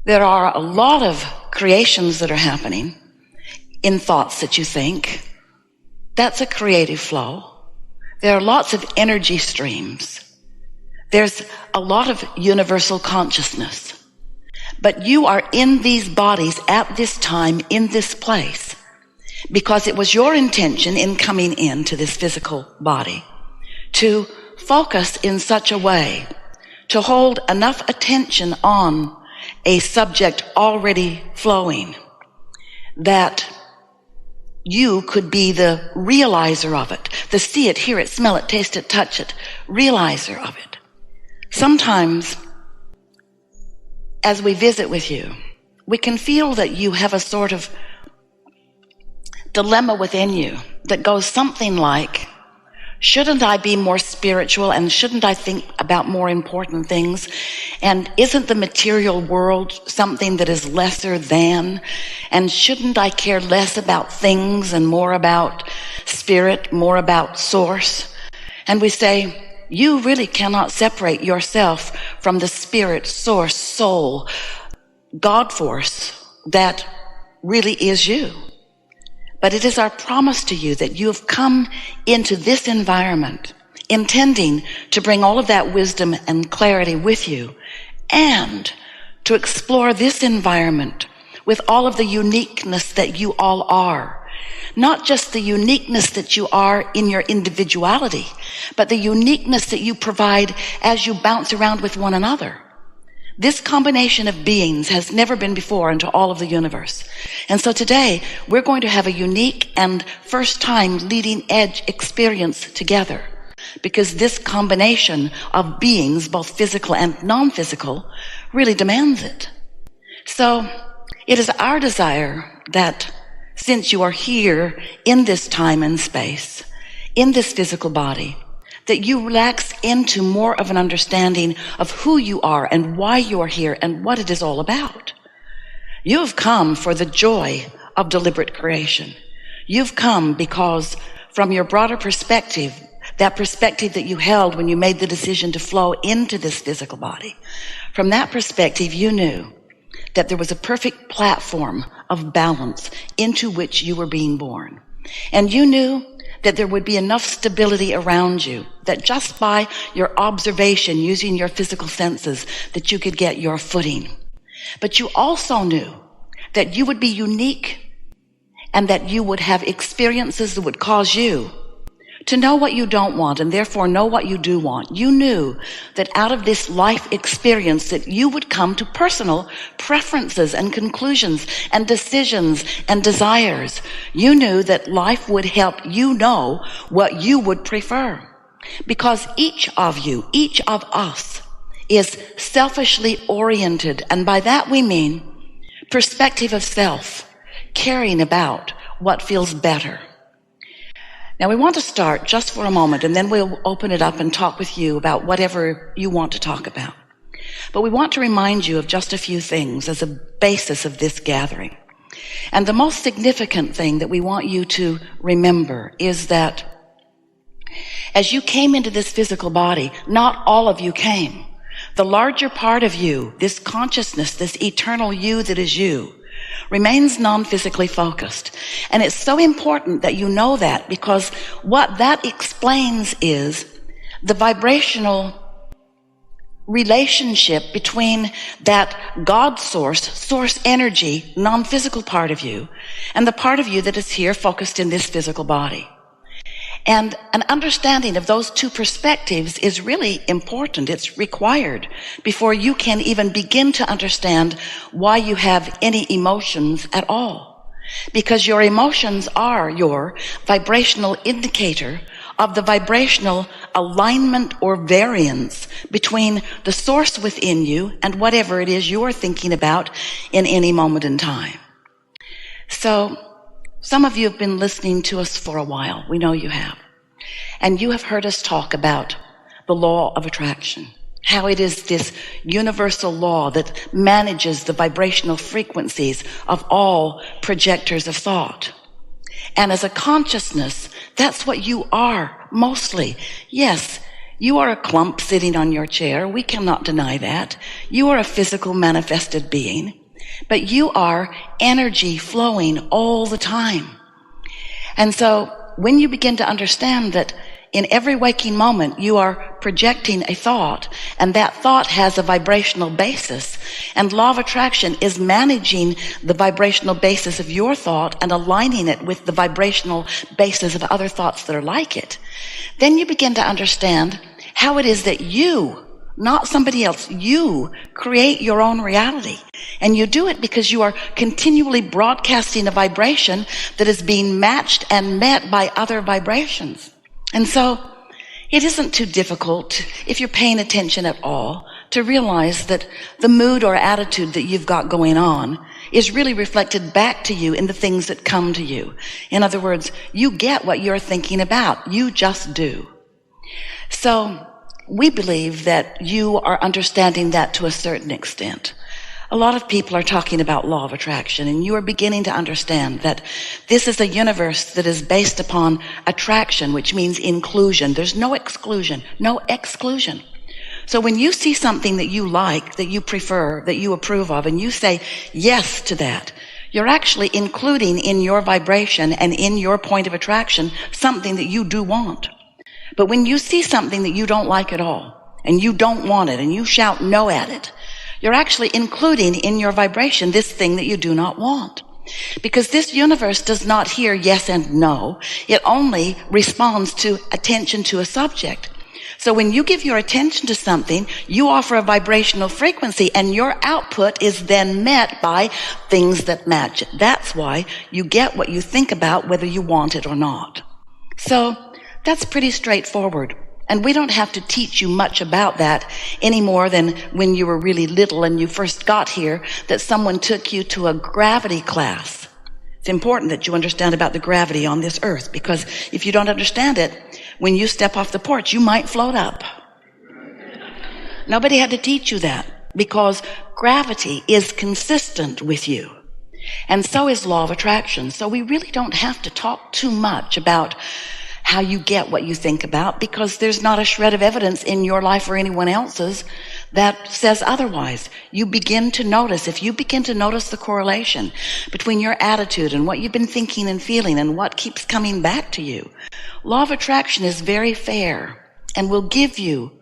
There are a lot of creations that are happening in thoughts that you think. That's a creative flow. There are lots of energy streams. There's a lot of universal consciousness. But you are in these bodies at this time, in this place, because it was your intention in coming into this physical body to focus in such a way to hold enough attention on a subject already flowing that you could be the realizer of it, the see it, hear it, smell it, taste it, touch it, realizer of it. Sometimes, as we visit with you, we can feel that you have a sort of dilemma within you that goes something like, shouldn't I be more spiritual, and shouldn't I think about more important things? And isn't the material world something that is lesser than? And shouldn't I care less about things and more about spirit, more about source? And we say, you really cannot separate yourself from the spirit, source, soul, God force that really is you. But it is our promise to you that you have come into this environment intending to bring all of that wisdom and clarity with you, and to explore this environment with all of the uniqueness that you all are. Not just the uniqueness that you are in your individuality, but the uniqueness that you provide as you bounce around with one another. This combination of beings has never been before into all of the universe. And so today, we're going to have a unique and first-time leading-edge experience together, because this combination of beings, both physical and non-physical, really demands it. So it is our desire that since you are here in this time and space, in this physical body, that you relax into more of an understanding of who you are and why you are here and what it is all about. You have come for the joy of deliberate creation. You've come because from your broader perspective, that perspective that you held when you made the decision to flow into this physical body, from that perspective, you knew that there was a perfect platform of balance into which you were being born. And you knew that there would be enough stability around you, that just by your observation, using your physical senses, that you could get your footing. But you also knew that you would be unique and that you would have experiences that would cause you to know what you don't want and therefore know what you do want. You knew that out of this life experience that you would come to personal preferences and conclusions and decisions and desires. You knew that life would help you know what you would prefer, because each of you, each of us, is selfishly oriented, and by that we mean perspective of self, caring about what feels better. Now we want to start just for a moment, and then we'll open it up and talk with you about whatever you want to talk about. But we want to remind you of just a few things as a basis of this gathering. And the most significant thing that we want you to remember is that as you came into this physical body, not all of you came. The larger part of you, this consciousness, this eternal you that is you, remains non-physically focused. And it's so important that you know that, because what that explains is the vibrational relationship between that God source energy, non-physical part of you, and the part of you that is here focused in this physical body. And an understanding of those two perspectives is really important. It's required before you can even begin to understand why you have any emotions at all. Because your emotions are your vibrational indicator of the vibrational alignment or variance between the source within you and whatever it is you're thinking about in any moment in time. So, some of you have been listening to us for a while. We know you have. And you have heard us talk about the law of attraction, how it is this universal law that manages the vibrational frequencies of all projectors of thought. And as a consciousness, that's what you are mostly. Yes, You are a clump sitting on your chair. We cannot deny that. You are a physical manifested being, but you are energy flowing all the time. And so when you begin to understand that in every waking moment, you are projecting a thought, and that thought has a vibrational basis, and law of attraction is managing the vibrational basis of your thought and aligning it with the vibrational basis of other thoughts that are like it, then you begin to understand how it is that you, not somebody else, you create your own reality. And you do it because you are continually broadcasting a vibration that is being matched and met by other vibrations. And so it isn't too difficult, if you're paying attention at all, to realize that the mood or attitude that you've got going on is really reflected back to you in the things that come to you. In other words, you get what you're thinking about. You just do. So we believe that you are understanding that to a certain extent. A lot of people are talking about law of attraction, and you are beginning to understand that this is a universe that is based upon attraction, which means inclusion. There's no exclusion, no exclusion. So when you see something that you like, that you prefer, that you approve of, and you say yes to that, you're actually including in your vibration and in your point of attraction something that you do want. But when you see something that you don't like at all, and you don't want it, and you shout no at it, you're actually including in your vibration this thing that you do not want. Because this universe does not hear yes and no. It only responds to attention to a subject. So when you give your attention to something, you offer a vibrational frequency, and your output is then met by things that match it. That's why you get what you think about, whether you want it or not. So that's pretty straightforward. And we don't have to teach you much about that any more than when you were really little and you first got here, that someone took you to a gravity class. It's important that you understand about the gravity on this earth, because if you don't understand it, when you step off the porch, you might float up. Nobody had to teach you that, because gravity is consistent with you. And so is law of attraction. So we really don't have to talk too much about how you get what you think about, because there's not a shred of evidence in your life or anyone else's that says otherwise. You begin to notice, if you begin to notice the correlation between your attitude and what you've been thinking and feeling and what keeps coming back to you, law of attraction is very fair and will give you,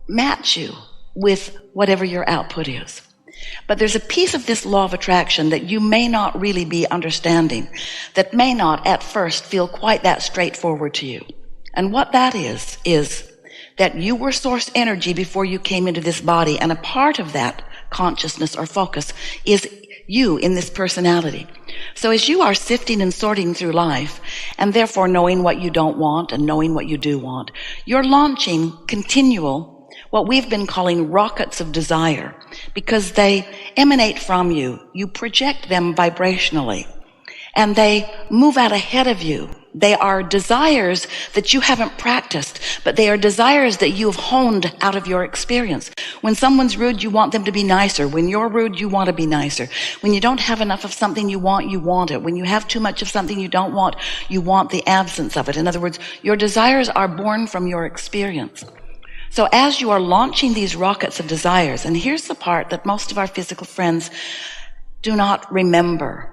match you with whatever your output is. But there's a piece of this law of attraction that you may not really be understanding, that may not at first feel quite that straightforward to you. And what that is that you were source energy before you came into this body, and a part of that consciousness or focus is you in this personality. So as you are sifting and sorting through life, and therefore knowing what you don't want and knowing what you do want, you're launching continual, what we've been calling rockets of desire, because they emanate from you. You project them vibrationally, and they move out ahead of you. They are desires that you haven't practiced, but they are desires that you have honed out of your experience. When someone's rude, you want them to be nicer. When you're rude, you want to be nicer. When you don't have enough of something you want it. When you have too much of something you don't want, you want the absence of it. In other words, your desires are born from your experience. So as you are launching these rockets of desires, and here's the part that most of our physical friends do not remember.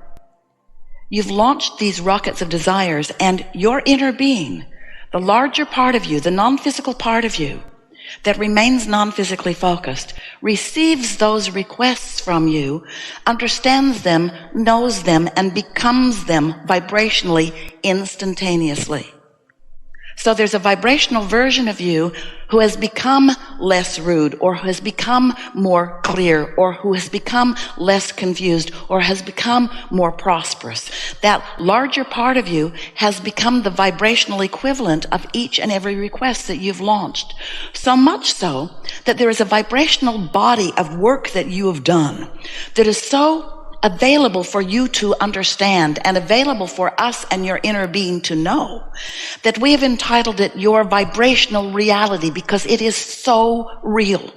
You've launched these rockets of desires, and your inner being, the larger part of you, the non-physical part of you that remains non-physically focused, receives those requests from you, understands them, knows them, and becomes them vibrationally instantaneously. So there's a vibrational version of you who has become less rude, or who has become more clear, or who has become less confused, or has become more prosperous. That larger part of you has become the vibrational equivalent of each and every request that you've launched. So much so that there is a vibrational body of work that you have done that is so available for you to understand, and available for us and your inner being to know, that we have entitled it your vibrational reality, because it is so real.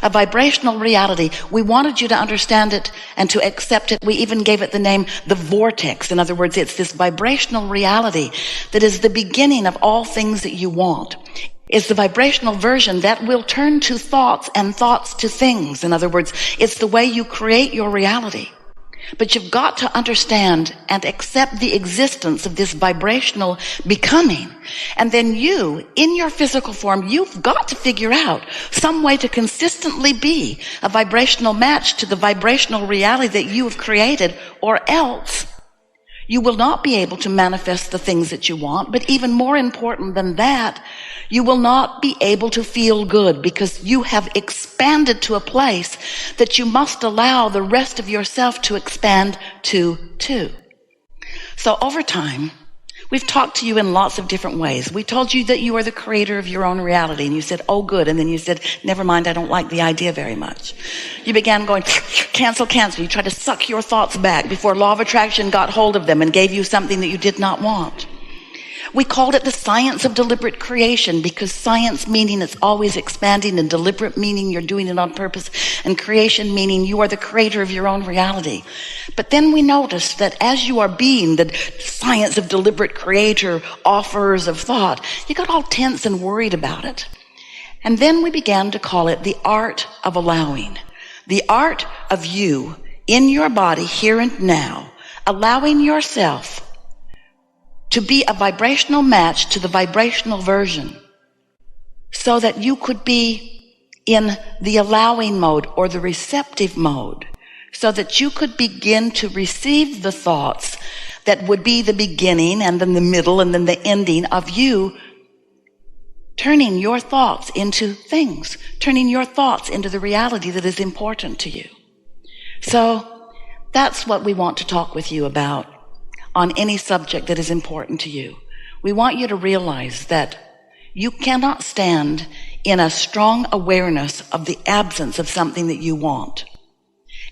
A vibrational reality. We wanted you to understand it and to accept it. We even gave it the name the vortex. In other words, it's this vibrational reality that is the beginning of all things that you want. is the vibrational version that will turn to thoughts and thoughts to things. In other words, it's the way you create your reality. But you've got to understand and accept the existence of this vibrational becoming. And then you, in your physical form, you've got to figure out some way to consistently be a vibrational match to the vibrational reality that you have created, or else you will not be able to manifest the things that you want. But even more important than that, you will not be able to feel good, because you have expanded to a place that you must allow the rest of yourself to expand to too. So over time, we've talked to you in lots of different ways. We told you that you are the creator of your own reality, and you said, oh good, and then you said, never mind, I don't like the idea very much. You began going, cancel, cancel. You tried to suck your thoughts back before law of attraction got hold of them and gave you something that you did not want. We called it the science of deliberate creation, because science meaning it's always expanding, and deliberate meaning you're doing it on purpose, and creation meaning you are the creator of your own reality. But then we noticed that as you are being the science of deliberate creator, offerers of thought, you got all tense and worried about it. And then we began to call it the art of allowing. The art of you in your body here and now, allowing yourself to be a vibrational match to the vibrational version, so that you could be in the allowing mode or the receptive mode, so that you could begin to receive the thoughts that would be the beginning and then the middle and then the ending of you turning your thoughts into things, turning your thoughts into the reality that is important to you. So that's what we want to talk with you about on any subject that is important to you. We want you to realize that you cannot stand in a strong awareness of the absence of something that you want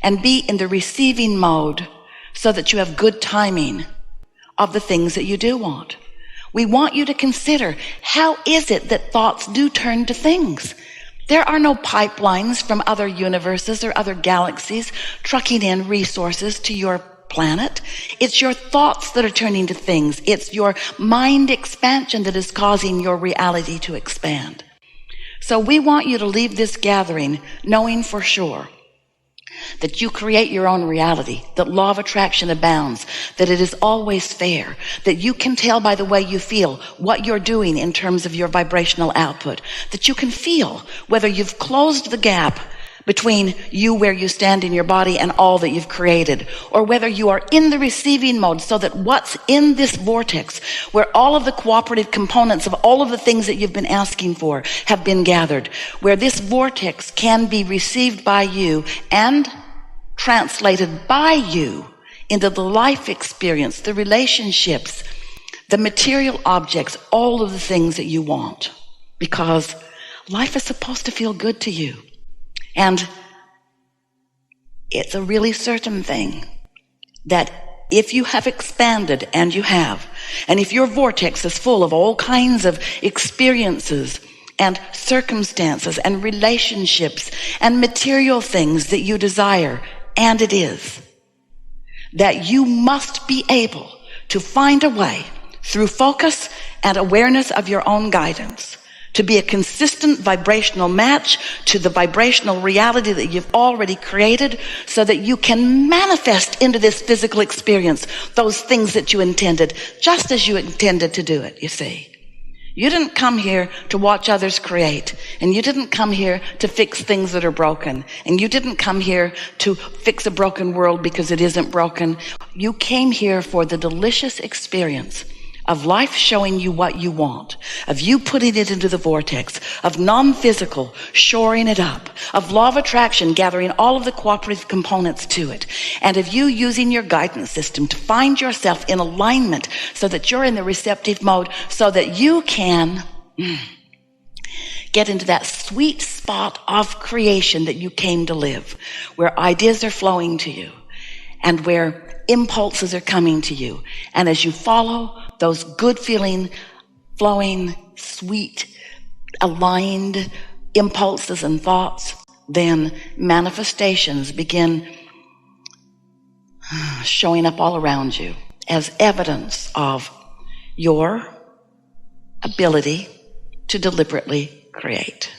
and be in the receiving mode so that you have good timing of the things that you do want. We want you to consider, how is it that thoughts do turn to things? There are no pipelines from other universes or other galaxies trucking in resources to your planet. It's your thoughts that are turning to things. It's your mind expansion that is causing your reality to expand. So we want you to leave this gathering knowing for sure that you create your own reality, that law of attraction abounds, that it is always fair, that you can tell by the way you feel what you're doing in terms of your vibrational output, that you can feel whether you've closed the gap between you where you stand in your body and all that you've created, or whether you are in the receiving mode, so that what's in this vortex, where all of the cooperative components of all of the things that you've been asking for have been gathered, where this vortex can be received by you and translated by you into the life experience, the relationships, the material objects, all of the things that you want, because life is supposed to feel good to you. And it's a really certain thing that if you have expanded, and you have, and if your vortex is full of all kinds of experiences and circumstances and relationships and material things that you desire, and it is, that you must be able to find a way through focus and awareness of your own guidance to be a consistent vibrational match to the vibrational reality that you've already created, so that you can manifest into this physical experience those things that you intended, just as you intended to do it, you see. You didn't come here to watch others create, and you didn't come here to fix things that are broken, and you didn't come here to fix a broken world because it isn't broken. You came here for the delicious experience of life showing you what you want, of you putting it into the vortex, of non-physical shoring it up, of law of attraction gathering all of the cooperative components to it, and of you using your guidance system to find yourself in alignment so that you're in the receptive mode, so that you can get into that sweet spot of creation that you came to live, where ideas are flowing to you and where impulses are coming to you. And as you follow those good feeling, flowing, sweet, aligned impulses and thoughts, then manifestations begin showing up all around you as evidence of your ability to deliberately create.